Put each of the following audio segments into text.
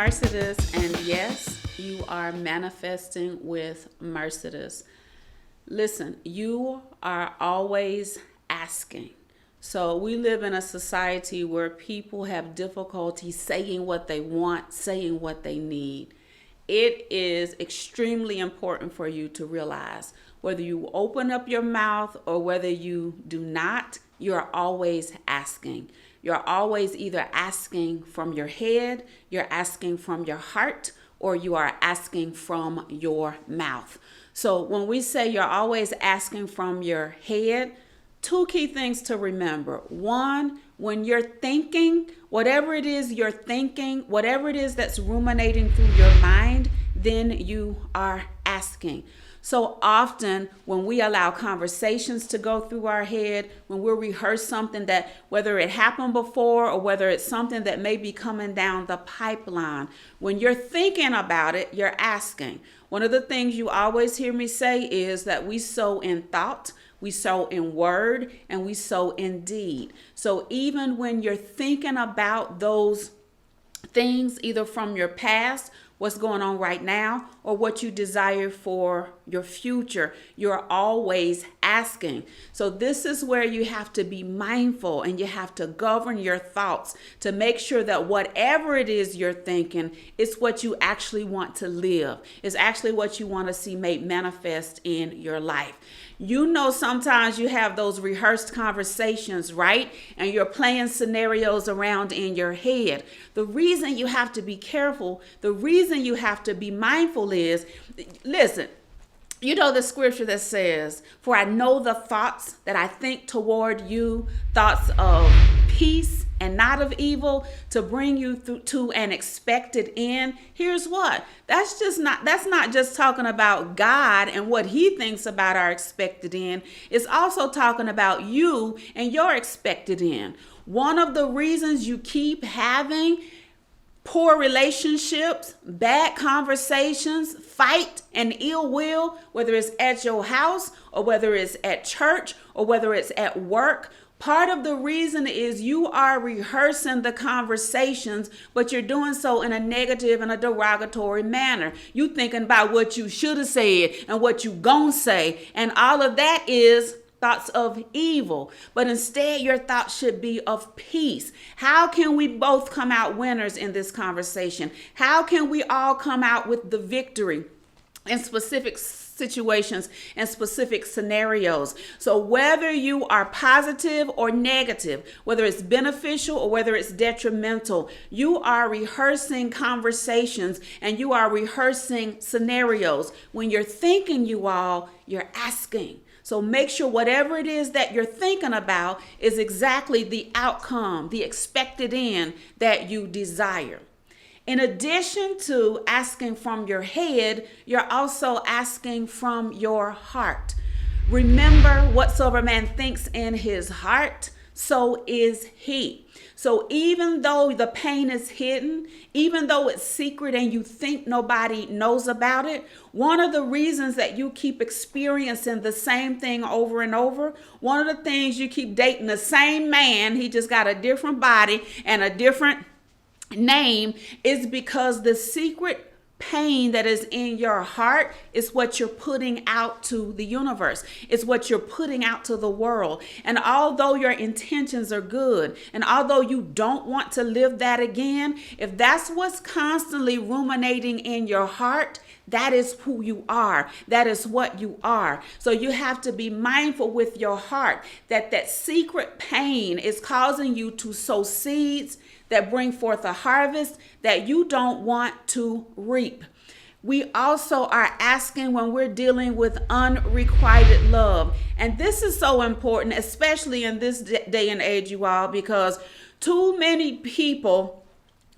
Mercedes, and yes, you are manifesting with Mercedes. Listen, you are always asking. So we live in a society where people have difficulty saying what they want, saying what they need. It is extremely important for you to realize whether you open up your mouth or whether you do not, you're always asking. You're always either asking from your head, you're asking from your heart, or you are asking from your mouth. So when we say you're always asking from your head, two key things to remember. One, when you're thinking, whatever it is you're thinking, whatever it is that's ruminating through your mind, then you are asking. So often when we allow conversations to go through our head, when we rehearse something that whether it happened before or whether it's something that may be coming down the pipeline, when you're thinking about it, you're asking. One of the things you always hear me say is that we sow in thought, we sow in word, and we sow in deed. So even when you're thinking about those things, either from your past, what's going on right now, or what you desire for your future, you're always asking. So this is where you have to be mindful and you have to govern your thoughts to make sure that whatever it is you're thinking, it's what you actually want to live. It's actually what you want to see made manifest in your life. You know, sometimes you have those rehearsed conversations, right? And you're playing scenarios around in your head. The reason you have to be careful, the reason you have to be mindful is, listen, you know the scripture that says, "For I know the thoughts that I think toward you, thoughts of peace and not of evil, to bring you through to an expected end." Here's what. That's not just talking about God and what he thinks about our expected end. It's also talking about you and your expected end. One of the reasons you keep having poor relationships, bad conversations, fight and ill will, whether it's at your house or whether it's at church or whether it's at work, part of the reason is you are rehearsing the conversations, but you're doing so in a negative and a derogatory manner. You thinking about what you should have said and what you gonna say, and all of that is thoughts of evil, but instead your thoughts should be of peace. How can we both come out winners in this conversation? How can we all come out with the victory in specific situations and specific scenarios? So whether you are positive or negative, whether it's beneficial or whether it's detrimental, you are rehearsing conversations and you are rehearsing scenarios. When you're thinking, you're asking. So make sure whatever it is that you're thinking about is exactly the outcome, the expected end that you desire. In addition to asking from your head, you're also asking from your heart. Remember, whatsoever man thinks in his heart, so is he. So even though the pain is hidden, even though it's secret and you think nobody knows about it, one of the reasons that you keep experiencing the same thing over and over, one of the things you keep dating the same man, he just got a different body and a different name, is because the secret pain that is in your heart is what you're putting out to the universe. It's what you're putting out to the world. And although your intentions are good, and although you don't want to live that again, if that's what's constantly ruminating in your heart, that is who you are. That is what you are. So you have to be mindful with your heart that that secret pain is causing you to sow seeds that bring forth a harvest that you don't want to reap. We also are asking when we're dealing with unrequited love. And this is so important, especially in this day and age, you all, because too many people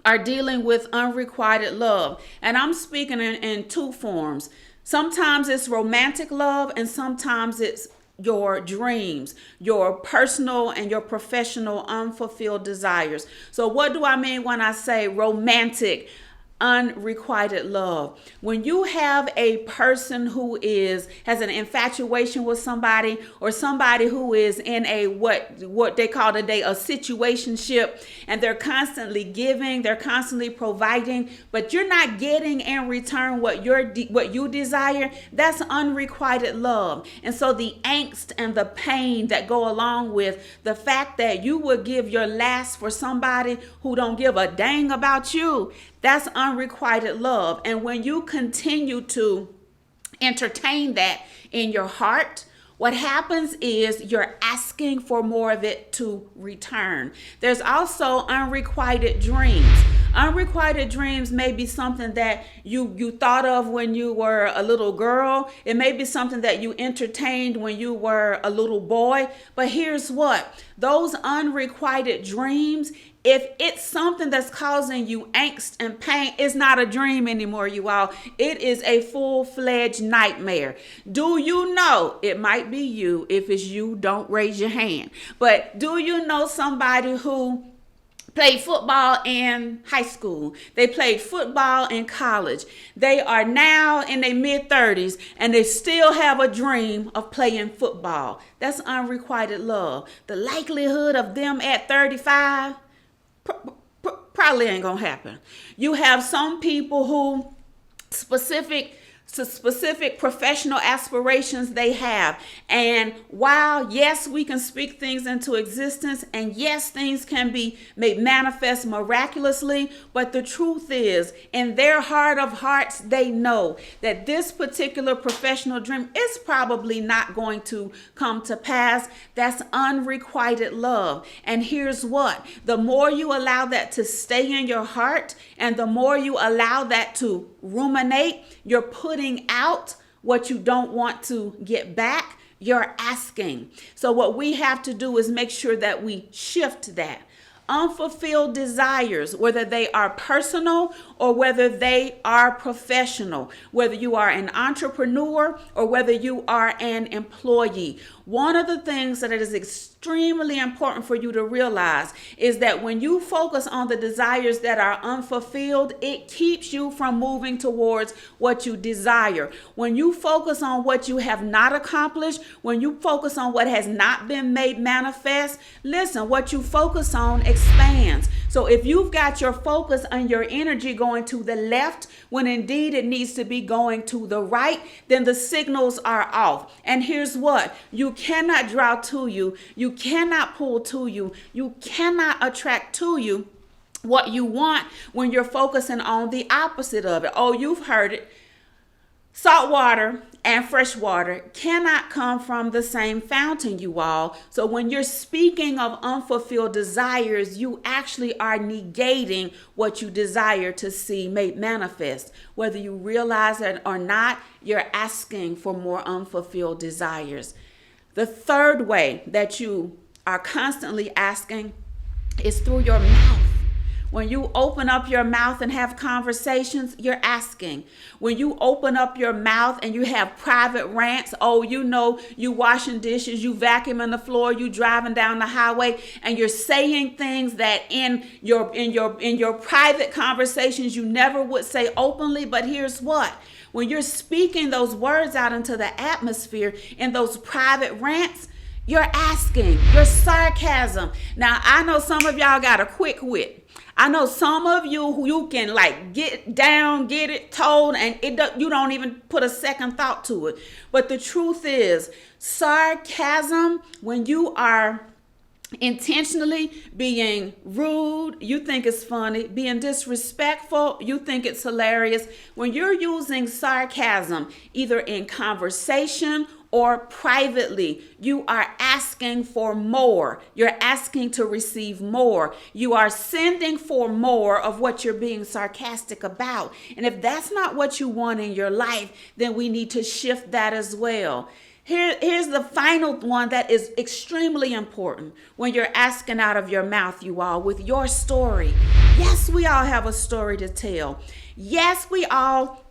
are dealing with unrequited love. And I'm speaking in two forms. Sometimes it's romantic love and sometimes it's your dreams, your personal and your professional unfulfilled desires. So what do I mean when I say romantic unrequited love. When you have a person who has an infatuation with somebody, or somebody who is in a what they call today a situationship, and they're constantly giving, they're constantly providing, but you're not getting in return what you desire, that's unrequited love. And so the angst and the pain that go along with the fact that you would give your last for somebody who don't give a dang about you, that's unrequited love. And when you continue to entertain that in your heart, what happens is you're asking for more of it to return. There's also unrequited dreams. Unrequited dreams may be something that you thought of when you were a little girl. It may be something that you entertained when you were a little boy. But here's what: those unrequited dreams, if it's something that's causing you angst and pain, it's not a dream anymore, you all. It is a full-fledged nightmare. Do you know, it might be you. If it's you, don't raise your hand. But do you know somebody who played football in high school? They played football in college. They are now in their mid-30s and they still have a dream of playing football. That's unrequited love. The likelihood of them at 35 probably ain't gonna happen. You have some people who specific professional aspirations they have. And while, yes, we can speak things into existence, and yes, things can be made manifest miraculously, but the truth is, in their heart of hearts, they know that this particular professional dream is probably not going to come to pass. That's unrequited love. And here's what: the more you allow that to stay in your heart, and the more you allow that to ruminate, you're putting out what you don't want to get back. You're asking. So what we have to do is make sure that we shift that. Unfulfilled desires, whether they are personal or whether they are professional, whether you are an entrepreneur or whether you are an employee. One of the things that is extremely important for you to realize is that when you focus on the desires that are unfulfilled, it keeps you from moving towards what you desire. When you focus on what you have not accomplished, when you focus on what has not been made manifest, listen, what you focus on expands. So if you've got your focus and your energy going to the left when indeed it needs to be going to the right, then the signals are off. And here's what: you cannot draw to you, you cannot pull to you, you cannot attract to you what you want when you're focusing on the opposite of it. Oh, you've heard it. Salt water and fresh water cannot come from the same fountain, you all. So when you're speaking of unfulfilled desires, you actually are negating what you desire to see made manifest. Whether you realize it or not, you're asking for more unfulfilled desires. The third way that you are constantly asking is through your mouth. When you open up your mouth and have conversations, you're asking. When you open up your mouth and you have private rants, oh, you know, you washing dishes, you vacuuming the floor, you driving down the highway, and you're saying things that in your private conversations you never would say openly. But here's what: when you're speaking those words out into the atmosphere in those private rants, you're asking. Your sarcasm. Now, I know some of y'all got a quick wit. I know some of you who you can like get down, get it told, and you don't even put a second thought to it. But the truth is, sarcasm, when you are intentionally being rude, you think it's funny. Being disrespectful, you think it's hilarious. When you're using sarcasm, either in conversation or privately, you are asking for more. You're asking to receive more. You are sending for more of what you're being sarcastic about. And if that's not what you want in your life, then we need to shift that as well. Here's the final one that is extremely important when you're asking out of your mouth, you all, with your story. Yes, we all have a story to tell. Yes, we all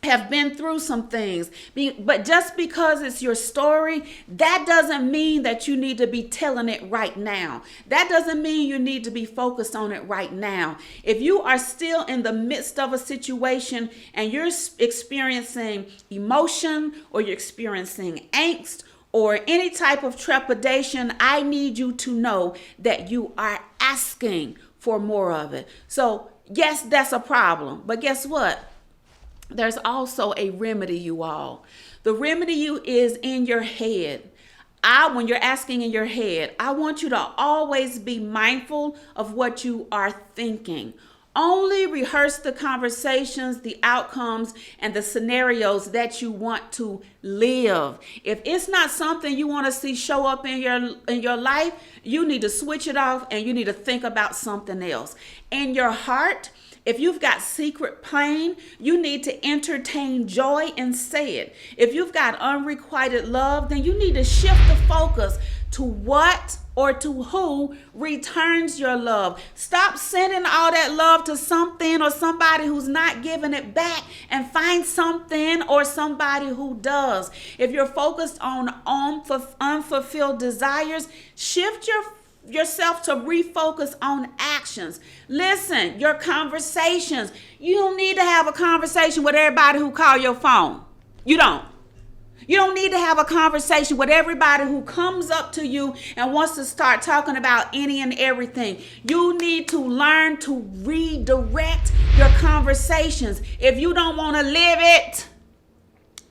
have been through some things. But just because it's your story, that doesn't mean that you need to be telling it right now. That doesn't mean you need to be focused on it right now. If you are still in the midst of a situation and you're experiencing emotion, or you're experiencing angst, or any type of trepidation, I need you to know that you are asking for more of it. So yes, that's a problem. But guess what? There's also a remedy, you all. The remedy is in your head. When you're asking in your head, I want you to always be mindful of what you are thinking. Only rehearse the conversations, the outcomes, and the scenarios that you want to live. If it's not something you want to see show up in your life, you need to switch it off and you need to think about something else. In your heart, if you've got secret pain, you need to entertain joy instead. If you've got unrequited love, then you need to shift the focus to what or to who returns your love. Stop sending all that love to something or somebody who's not giving it back, and find something or somebody who does. If you're focused on unfulfilled desires, shift yourself to refocus on actions. Listen, your conversations. You don't need to have a conversation with everybody who call your phone. You don't. You don't need to have a conversation with everybody who comes up to you and wants to start talking about any and everything. You need to learn to redirect your conversations. If you don't want to live it,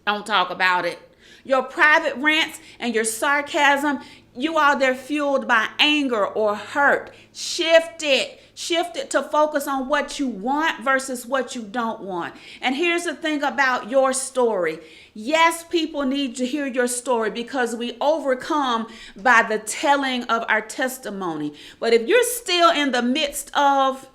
don't talk about it. Your private rants and your sarcasm, they're fueled by anger or hurt. Shift it. Shift it to focus on what you want versus what you don't want. And here's the thing about your story. Yes, people need to hear your story because we overcome by the telling of our testimony. But if you're still in the midst of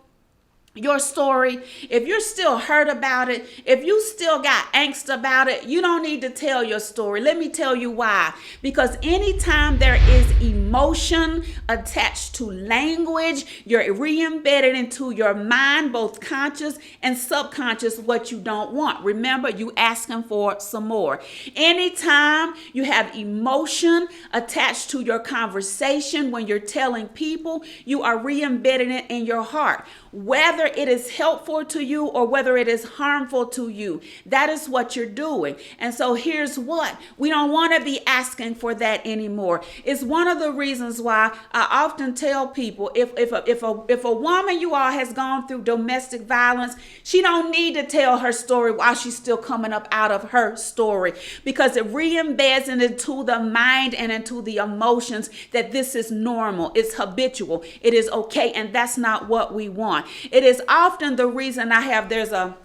your story, if you're still hurt about it, if you still got angst about it, you don't need to tell your story. Let me tell you why. Because anytime there is emotion attached to language, you're re-embedded into your mind, both conscious and subconscious, what you don't want. Remember, you asking for some more. Anytime you have emotion attached to your conversation when you're telling people, you are re-embedding it in your heart. Whether it is helpful to you or whether it is harmful to you, that is what you're doing. And so here's what we don't want to be asking for that anymore. It's one of the reasons why I often tell people, if a woman you all has gone through domestic violence, she don't need to tell her story while she's still coming up out of her story, because it re-embeds into the mind and into the emotions that this is normal, it's habitual, it is okay, and that's not what we want. It is often the reason there's a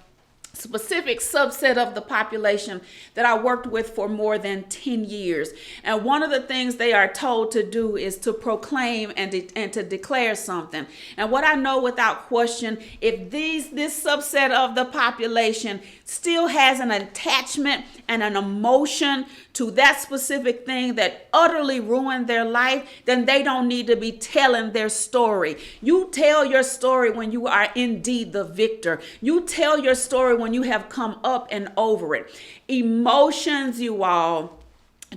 specific subset of the population that I worked with for more than 10 years. And one of the things they are told to do is to proclaim and to declare something. And what I know without question, if this subset of the population still has an attachment and an emotion to that specific thing that utterly ruined their life, then they don't need to be telling their story. You tell your story when you are indeed the victor. You tell your story when you have come up and over it. Emotions, you all,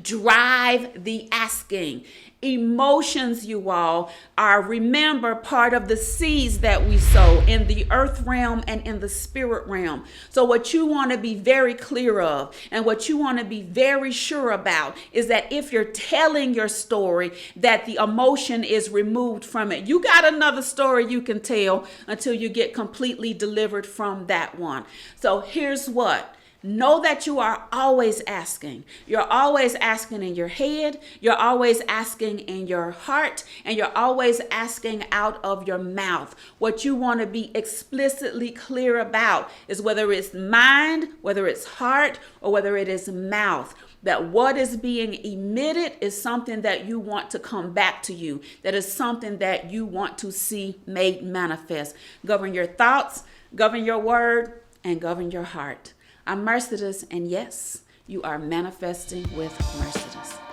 drive the asking. Emotions, you all, are, remember, part of the seeds that we sow in the earth realm and in the spirit realm. So what you want to be very clear of and what you want to be very sure about is that if you're telling your story, that the emotion is removed from it. You got another story you can tell until you get completely delivered from that one. So here's what. Know that you are always asking. You're always asking in your head. You're always asking in your heart. And you're always asking out of your mouth. What you want to be explicitly clear about is whether it's mind, whether it's heart, or whether it is mouth. That what is being emitted is something that you want to come back to you. That is something that you want to see made manifest. Govern your thoughts, govern your word, and govern your heart. I'm Mercedes, and yes, you are manifesting with Mercedes.